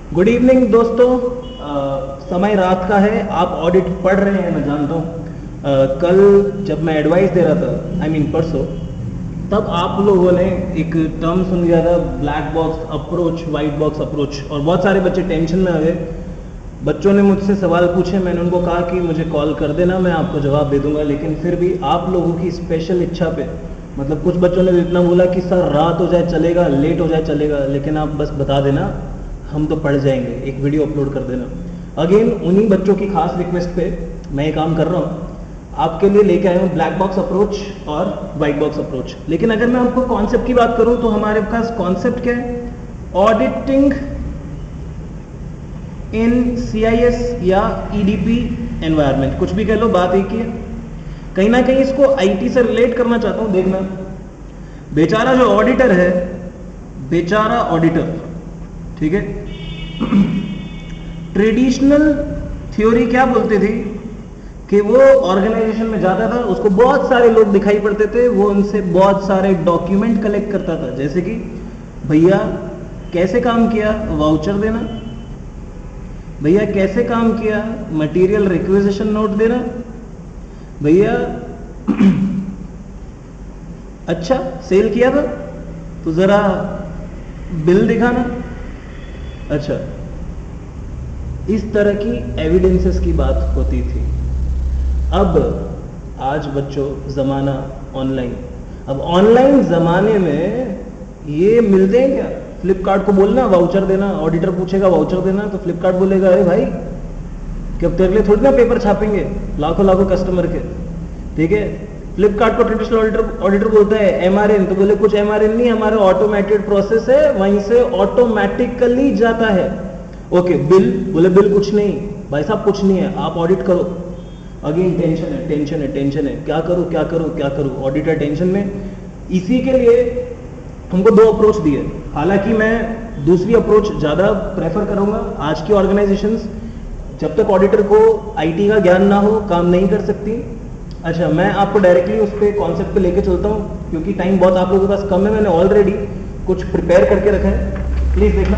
Good evening दोस्तों। समय रात का है, आप ऑडिट पढ़ रहे हैं, मैं जानता हूँ। कल जब मैं एडवाइस दे रहा था, परसों, तब आप लोगों ने एक टर्म सुन लिया था, black box approach, white box approach, और बहुत सारे बच्चे टेंशन में आ गए। बच्चों ने मुझसे सवाल पूछे, मैंने उनको कहा कि मुझे कॉल कर देना, मैं आपको जवाब दे दूंगा। लेकिन फिर भी आप लोगों की स्पेशल इच्छा पे, मतलब कुछ बच्चों ने इतना बोला कि सर रात हो जाए चलेगा, लेट हो जाए चलेगा, लेकिन आप बस बता देना, हम तो पढ़ जाएंगे, एक वीडियो अपलोड कर देना। अगेन उन्हीं बच्चों की खास रिक्वेस्ट पे मैं ये काम कर रहा हूँ, आपके लिए लेके आया हूँ ब्लैक बॉक्स अप्रोच और वाइट बॉक्स अप्रोच। लेकिन अगर मैं आपको कॉन्सेप्ट की बात करूँ तो हमारे पास कॉन्सेप्ट क्या है? ऑडिटिंग इन CIS या EDP एनवायरनमेंट, कुछ भी कह लो, बात एक ही है। कहीं ना कहीं इसको IT से रिलेट करना चाहता हूँ। देखना, बेचारा जो ऑडिटर है, बेचारा ऑडिटर, ठीक है, ट्रेडिशनल थ्योरी क्या बोलती थी कि वो ऑर्गेनाइजेशन में जाता था, उसको बहुत सारे लोग दिखाई पड़ते थे, वो उनसे बहुत सारे डॉक्यूमेंट कलेक्ट करता था, जैसे कि भैया कैसे काम किया, वाउचर देना, भैया कैसे काम किया, मटेरियल रिक्विजिशन नोट देना, भैया अच्छा सेल किया था तो जरा बिल दिखाना। अच्छा, इस तरह की एविडेंसेस की बात होती थी। अब आज बच्चों जमाना ऑनलाइन, अब ऑनलाइन जमाने में ये मिलते हैं क्या? फ्लिपकार्ट को बोलना वाउचर देना, ऑडिटर पूछेगा वाउचर देना, तो फ्लिपकार्ट बोलेगा अरे भाई कि अब तेरे लिए थोड़ी ना पेपर छापेंगे लाखों लाखों कस्टमर के, ठीक है। फ्लिपकार्ट को ट्रेडिशनल ऑडिटर बोलता है MRN, तो बोले कुछ MRN नहीं, हमारा ऑटोमेटेड प्रोसेस है, वहीं से ऑटोमेटिकली जाता है। ओके, बिल, बोले बिल कुछ नहीं भाई साहब, कुछ नहीं है, आप ऑडिट करो। अगेन टेंशन है, टेंशन है, टेंशन है, क्या करूं क्या करूं क्या करूं, ऑडिटर टेंशन में। इसी के लिए हमको दो अप्रोच दिए, हालांकि मैं दूसरी अप्रोच ज्यादा प्रेफर करूंगा। आज की ऑर्गेनाइजेशंस जब तक ऑडिटर को IT का ज्ञान ना हो काम नहीं कर सकती। अच्छा, मैं आपको डायरेक्टली उस पर कॉन्सेप्ट पे लेके चलता हूँ, क्योंकि टाइम बहुत आप लोगों के पास कम है। मैंने ऑलरेडी कुछ प्रिपेयर करके रखा है, प्लीज देखना।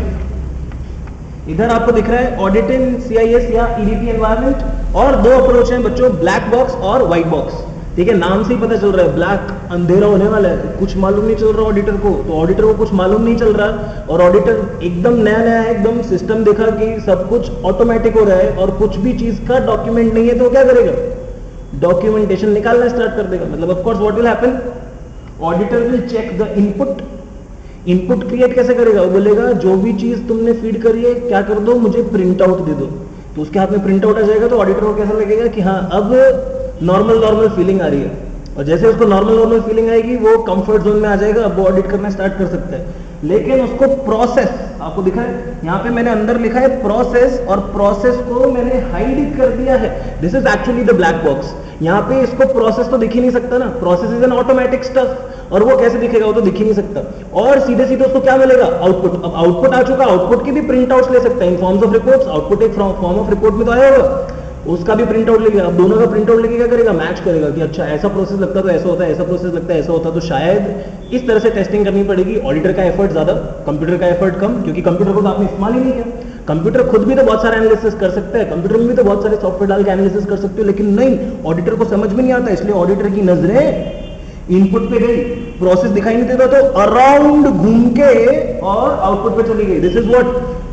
इधर आपको दिख रहा है ऑडिट इन CIS या EDP एनवायरनमेंट, और दो अप्रोच हैं बच्चों, ब्लैक बॉक्स और व्हाइट बॉक्स, ठीक है। नाम से ही पता चल रहा है ब्लैक अंधेरा होने वाला है, कुछ मालूम नहीं चल रहा ऑडिटर को, तो ऑडिटर को कुछ मालूम नहीं चल रहा, और ऑडिटर एकदम नया नया है, एकदम सिस्टम देखा कि सब कुछ ऑटोमेटिक हो रहा है और कुछ भी चीज का डॉक्यूमेंट नहीं है, तो क्या करेगा? डॉक्यूमेंटेशन निकालना स्टार्ट कर देगा। मतलब of course what will happen, auditor will check the input. Input create कैसे करेगा? वो बोलेगा जो भी चीज तुमने फीड करी है क्या कर दो, मुझे प्रिंट आउट दे दो, तो उसके हाथ में प्रिंट आउट आ जाएगा। तो ऑडिटर को कैसा लगेगा कि हाँ अब नॉर्मल फीलिंग आ रही है, और जैसे उसको नॉर्मल फीलिंग आएगी वो कंफर्ट जोन में आ जाएगा, अब वो ऑडिट करना स्टार्ट कर सकता है। लेकिन उसको प्रोसेस, आपको दिखा है यहाँ पे मैंने अंदर लिखा है प्रोसेस, और प्रोसेस को मैंने हाइड कर दिया है। This is actually the black box. यहाँ पे इसको प्रोसेस तो दिख ही नहीं सकता ना, process is an automatic stuff, और वो कैसे दिखेगा, वो तो दिख ही नहीं सकता। और सीधे सीधे उसको क्या मिलेगा? आउटपुट। अब आउटपुट आ चुका, आउटपुट की भी प्रिंट आउट ले सकते हैं इन फॉर्म्स ऑफ रिपोर्ट्स। आउटपुट एक फॉर्म ऑफ रिपोर्ट में तो आया होगा, उसका भी प्रिंट आउट लेगा। अब दोनों का प्रिंट आउट लेके क्या करेगा? मैच करेगा कि अच्छा ऐसा प्रोसेस लगता तो ऐसा होता है, ऐसा प्रोसेस लगता है ऐसा होता, तो शायद इस तरह से टेस्टिंग करनी पड़ेगी। ऑडिटर का एफर्ट ज्यादा, कंप्यूटर का एफर्ट कम, क्योंकि कंप्यूटर को तो आपने इस्तेमाल ही नहीं किया। कंप्यूटर खुद भी तो बहुत सारे एनालिसिस कर सकता है, कंप्यूटर में भी तो बहुत सारे सॉफ्टवेयर डाल के एनालिसिस कर सकते हो, लेकिन नहीं, ऑडिटर को समझ में नहीं आता, इसलिए ऑडिटर की नजरें इनपुट पे गई, प्रोसेस दिखाई नहीं देता, तो अराउंड घूम के और आउटपुट पे चली गई। This is what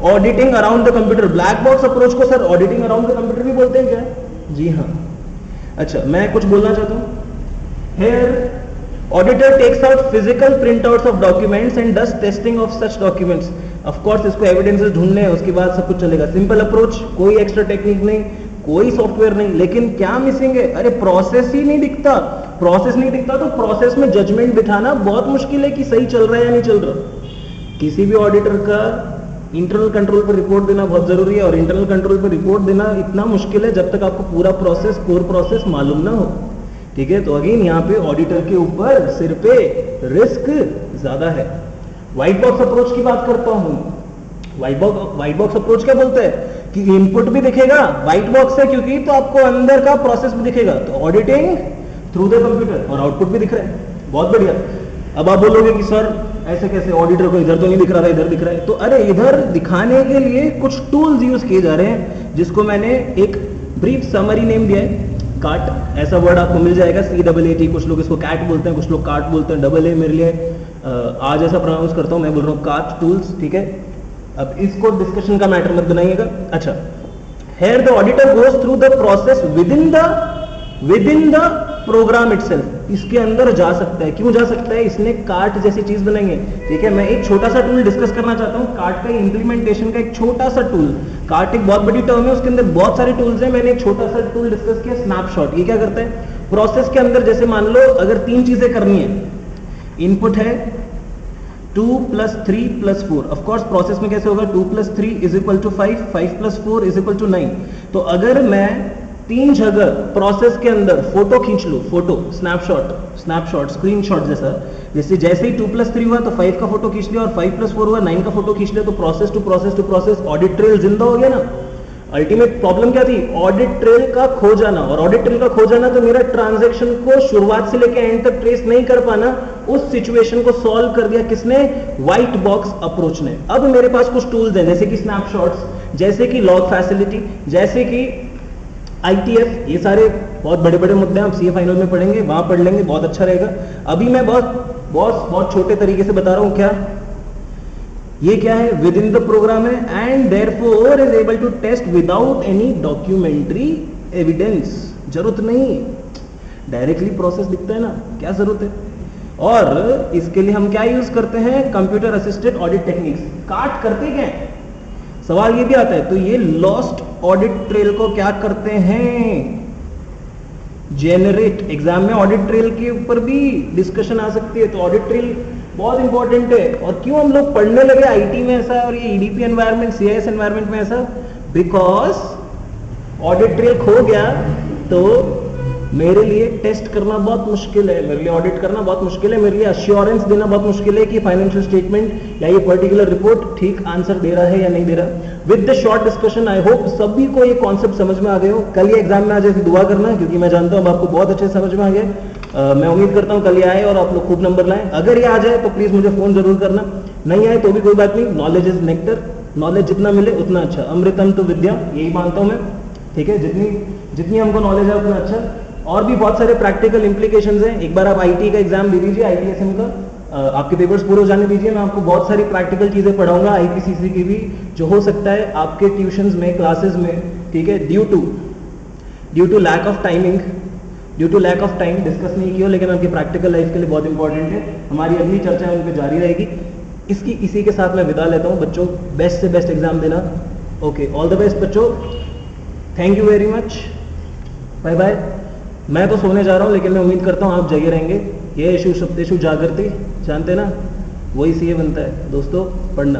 auditing around the computer. Black box approach को sir auditing around the computer भी बोलते हैं क्या? जी हाँ। अच्छा, मैं कुछ बोलना चाहता हूं। Here auditor takes out physical printouts of documents and does testing of such documents. Of course इसको एविडेंसेस ढूंढने हैं, उसके बाद सब कुछ चलेगा। सिंपल अप्रोच, कोई एक्स्ट्रा टेक्निक नहीं, कोई सॉफ्टवेयर नहीं, लेकिन क्या मिसिंग है? अरे प्रोसेस ही नहीं दिखता। प्रोसेस नहीं दिखता तो प्रोसेस में जजमेंट बिठाना बहुत मुश्किल है कि सही चल रहा है या नहीं चल रहा। किसी भी ऑडिटर का इंटरनल कंट्रोल पर रिपोर्ट देना बहुत जरूरी है, और इंटरनल कंट्रोल पर रिपोर्ट देना इतना मुश्किल है जब तक आपको पूरा प्रोसेस, कोर प्रोसेस मालूम ना हो, ठीक है। तो अगेन यहाँ पे ऑडिटर के ऊपर सिर पे रिस्क ज्यादा है। व्हाइट बॉक्स अप्रोच की बात करता हूं। व्हाइट बॉक्स अप्रोच क्या बोलते हैं कि इनपुट भी दिखेगा, व्हाइट बॉक्स है क्योंकि, तो आपको अंदर का प्रोसेस भी दिखेगा, तो ऑडिटिंग थ्रू द कंप्यूटर, और आउटपुट भी दिख रहा है। बहुत बढ़िया। अब आप बोलोगे कि सर ऐसे कैसे, ऑडिटर को इधर तो नहीं दिख रहा था, इधर दिख रहा है। तो अरे इधर दिखाने के लिए कुछ टूल्स यूज किए जा रहे हैं, जिसको मैंने एक ब्रीफ समरी नेम दिया है, काट। ऐसा वर्ड आपको मिल जाएगा, CAAT, कुछ लोग इसको कैट बोलते हैं, कुछ लोग काट बोलते हैं, AA मेरे लिए आज ऐसा प्रोनाउंस करता हूं, मैं बोल रहा हूं काट टूल्स, ठीक है। अब इसको डिस्कशन का मैटर मत बनाइएगा। अच्छा, here the auditor goes through the process within the program itself। इसके अंदर जा सकता है। क्यों जा सकता है? इसने कार्ट जैसी चीज बनाई है, ठीक है। मैं एक छोटा सा टूल डिस्कस करना चाहता हूँ, कार्ट का इंप्लीमेंटेशन का एक छोटा सा टूल। कार्ट एक बहुत बड़ी टर्म है, उसके अंदर बहुत सारे टूल्स हैं। मैंने एक छोटा सा टूल डिस्कस किया, स्नैपशॉट। ये क्या करता है? प्रोसेस के अंदर जैसे मान लो अगर 3 चीजें करनी है, इनपुट है 2 + 3 + 4। ऑफकोर्स प्रोसेस में कैसे होगा? 2 + 3 = 5, 5 + 4 = 9। तो अगर मैं 3 जगह प्रोसेस के अंदर फोटो खींच लूं, फोटो, स्नैपशॉट, स्क्रीनशॉट जैसे ही 2 + 3 हुआ तो 5 का फोटो खींच लिया, और 5 + 4 हुआ 9 का फोटो खींच लिया, तो process to process audit trail जिंदा हो गया ना। अल्टीमेट प्रॉब्लम क्या थी? ऑडिट ट्रेल का खो जाना। और ऑडिट ट्रेल का खो जाना तो मेरा ट्रांजैक्शन को शुरुआत से लेकर एंड तक ट्रेस नहीं कर पाना। उस सिचुएशन को सॉल्व कर दिया किसने? व्हाइट बॉक्स अप्रोच ने। अब मेरे पास कुछ टूल्स हैं, जैसे कि स्नैपशॉट्स, जैसे कि लॉग फैसिलिटी, जैसे कि ITF। ये सारे बहुत बड़े बड़े मुद्दे हैं, आप CA फाइनल में पढ़ेंगे, वहां पढ़ लेंगे, बहुत अच्छा रहेगा। अभी मैं बहुत छोटे तरीके से बता रहा हूं। क्या ये क्या है? विद इन द प्रोग्राम है, and therefore is able to test without any documentary evidence. जरूरत नहीं, डायरेक्टली प्रोसेस दिखता है ना, क्या जरूरत है? और इसके लिए हम क्या यूज करते हैं? Computer assisted audit techniques. काट करते क्या है? सवाल ये भी आता है। तो ये लॉस्ट ऑडिट ट्रेल को क्या करते हैं? जेनरेट। एग्जाम में ऑडिट ट्रेल के ऊपर भी डिस्कशन आ सकती है, तो ऑडिट ट्रेल बहुत इंपॉर्टेंट है। और क्यों हम लोग पढ़ने लगे आईटी में ऐसा, और ये EDP एनवायरमेंट, CIS एनवायरमेंट में ऐसा? बिकॉज ऑडिट ट्रेल खो गया तो मेरे लिए टेस्ट करना बहुत मुश्किल है, मेरे लिए ऑडिट करना बहुत मुश्किल है, मेरे लिए अश्योरेंस देना बहुत मुश्किल है कि फाइनेंशियल स्टेटमेंट या ये पर्टिकुलर रिपोर्ट ठीक आंसर दे रहा है या नहीं दे रहा। With the short discussion I hope सभी को ये कॉन्सेप्ट समझ में आ गए हो। कल ये एग्जाम में आ जाए दुआ करना, क्योंकि मैं जानता हूँ आपको बहुत अच्छे समझ में आ गया। मैं उम्मीद करता हूँ कल ये आए और आप लोग खूब नंबर लाएं। अगर ये आ जाए तो प्लीज मुझे फोन जरूर करना, नहीं आए तो भी कोई बात नहीं। नॉलेज इज नेक्टर, नॉलेज जितना मिले उतना अच्छा। अमृतम तो विद्या, यही मानता हूं मैं, ठीक है। जितनी हमको नॉलेज है उतना अच्छा। और भी बहुत सारे प्रैक्टिकल इंप्लीकेशंस हैं। एक बार आप IT का एग्जाम दे दीजिए, ITSM का, आपके पेपर्स पूरे हो जाने दीजिए, मैं आपको बहुत सारी प्रैक्टिकल चीजें पढ़ाऊंगा, IPCC की भी, जो हो सकता है आपके ट्यूशंस में, क्लासेस में, ठीक है, due to lack of time discuss नहीं किया, लेकिन आपकी प्रैक्टिकल लाइफ के लिए बहुत इंपॉर्टेंट है। हमारी अगली चर्चा उन पर जारी रहेगी। इसी के साथ मैं विदा लेता हूं बच्चों। बेस्ट से बेस्ट एग्जाम देना। ओके, ऑल द बेस्ट बच्चों, thank you very much, bye bye. मैं तो सोने जा रहा हूं, लेकिन मैं उम्मीद करता हूं आप जगे रहेंगे। ये यशु सप्तेषु जागृति, जानते ना, वही CA बनता है दोस्तों, पढ़ना।